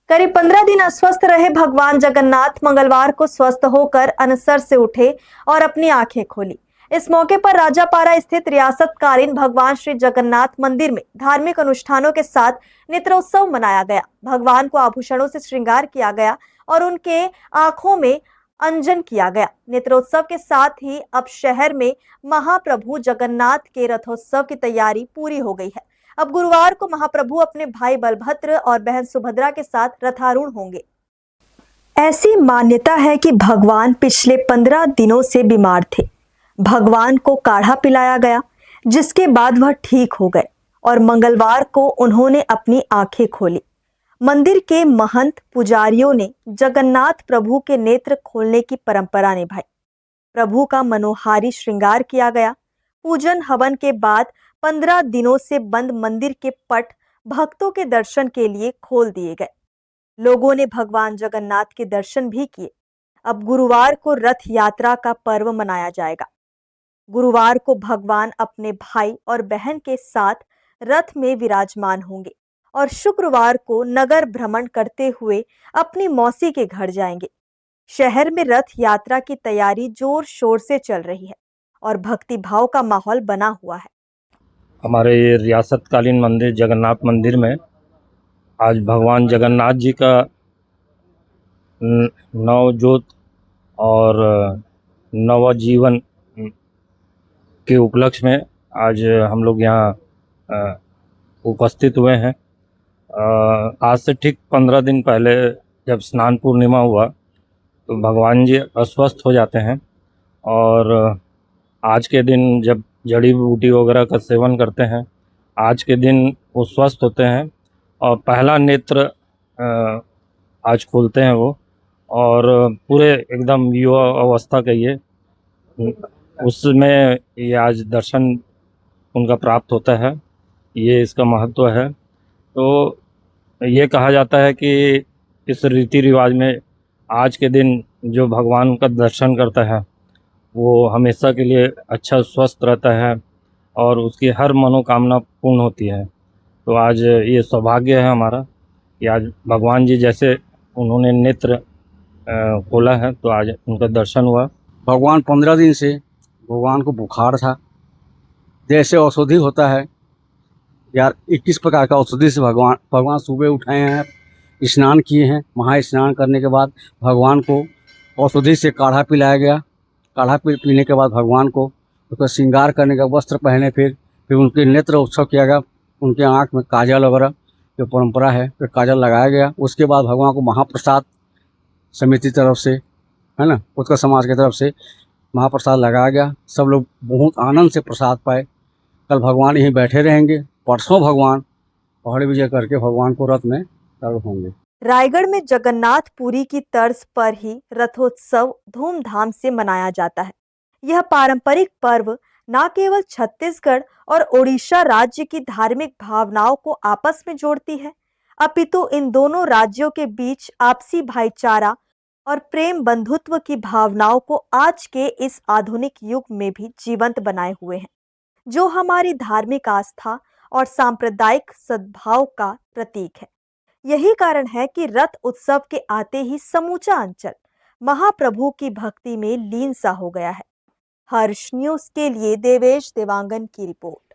करीब 15 दिन अस्वस्थ रहे भगवान जगन्नाथ मंगलवार को स्वस्थ होकर अनसर से उठे और अपनी आंखें खोली। इस मौके पर राजापारा स्थित रियासतकालीन भगवान श्री जगन्नाथ मंदिर में धार्मिक अनुष्ठानों के साथ नेत्रोत्सव मनाया गया। भगवान को आभूषणों से श्रृंगार किया गया और उनके आंखों में अंजन किया गया। नेत्रोत्सव के साथ ही अब शहर में महाप्रभु जगन्नाथ के रथोत्सव की तैयारी पूरी हो गई है। अब गुरुवार को महाप्रभु अपने भाई बलभद्र और बहन सुभद्रा के साथ रथारूढ़ होंगे। ऐसी मान्यता है कि भगवान पिछले 15 दिनों से बीमार थे। भगवान को काढ़ा पिलाया गया, जिसके बाद वह ठीक हो गए और मंगलवार को उन्होंने अपनी आंखें खोली। मंदिर के महंत पुजारियों ने जगन्नाथ प्रभु के नेत्र खोलने की परंपरा निभाई। प्रभु का मनोहारी श्रृंगार किया गया। पूजन हवन के बाद 15 दिनों से बंद मंदिर के पट भक्तों के दर्शन के लिए खोल दिए गए। लोगों ने भगवान जगन्नाथ के दर्शन भी किए। अब गुरुवार को रथ यात्रा का पर्व मनाया जाएगा। गुरुवार को भगवान अपने भाई और बहन के साथ रथ में विराजमान होंगे और शुक्रवार को नगर भ्रमण करते हुए अपनी मौसी के घर जाएंगे। शहर में रथ यात्रा की तैयारी जोर शोर से चल रही है और भक्ति भाव का माहौल बना हुआ है। हमारे ये रियासतकालीन मंदिर जगन्नाथ मंदिर में आज भगवान जगन्नाथ जी का नवजोत और नवजीवन के उपलक्ष्य में आज हम लोग यहाँ उपस्थित हुए हैं। आज से ठीक 15 दिन पहले जब स्नान पूर्णिमा हुआ तो भगवान जी अस्वस्थ हो जाते हैं और आज के दिन जब जड़ी बूटी वगैरह का सेवन करते हैं, आज के दिन वो स्वस्थ होते हैं और पहला नेत्र आज खोलते हैं वो, और पूरे एकदम युवा अवस्था का ये उसमें ये आज दर्शन उनका प्राप्त होता है। ये इसका महत्व है। तो ये कहा जाता है कि इस रीति रिवाज में आज के दिन जो भगवान का दर्शन करता है वो हमेशा के लिए अच्छा स्वस्थ रहता है और उसकी हर मनोकामना पूर्ण होती है। तो आज ये सौभाग्य है हमारा कि आज भगवान जी जैसे उन्होंने नेत्र खोला है तो आज उनका दर्शन हुआ। भगवान 15 दिन से भगवान को बुखार था। जैसे औषधि होता है यार, 21 प्रकार का औषधि से भगवान सुबह उठाए हैं, स्नान किए हैं। महा स्नान करने के बाद भगवान को औषधि से काढ़ा पिलाया गया। काढ़ा पीने के बाद भगवान को उसका श्रृंगार करने का वस्त्र पहने, फिर उनके नेत्र उत्सव किया गया। उनके आँख में काजल वगैरह जो परंपरा है फिर काजल लगाया गया। उसके बाद भगवान को महाप्रसाद समिति तरफ से, है ना, उत्कल समाज की तरफ से महाप्रसाद लगाया गया। सब लोग बहुत आनंद से प्रसाद पाए। कल भगवान यहीं बैठे रहेंगे। परसों भगवान पहाड़ी विजय करके भगवान को रथ में तब होंगे। रायगढ़ में जगन्नाथपुरी की तर्ज पर ही रथोत्सव धूमधाम से मनाया जाता है। यह पारंपरिक पर्व न केवल छत्तीसगढ़ और ओडिशा राज्य की धार्मिक भावनाओं को आपस में जोड़ती है, अपितु इन दोनों राज्यों के बीच आपसी भाईचारा और प्रेम बंधुत्व की भावनाओं को आज के इस आधुनिक युग में भी जीवंत बनाए हुए हैं, जो हमारी धार्मिक आस्था और सांप्रदायिक सद्भाव का प्रतीक है। यही कारण है कि रथ उत्सव के आते ही समूचा अंचल महाप्रभु की भक्ति में लीन सा हो गया है। हर्ष न्यूज के लिए देवेश देवांगन की रिपोर्ट।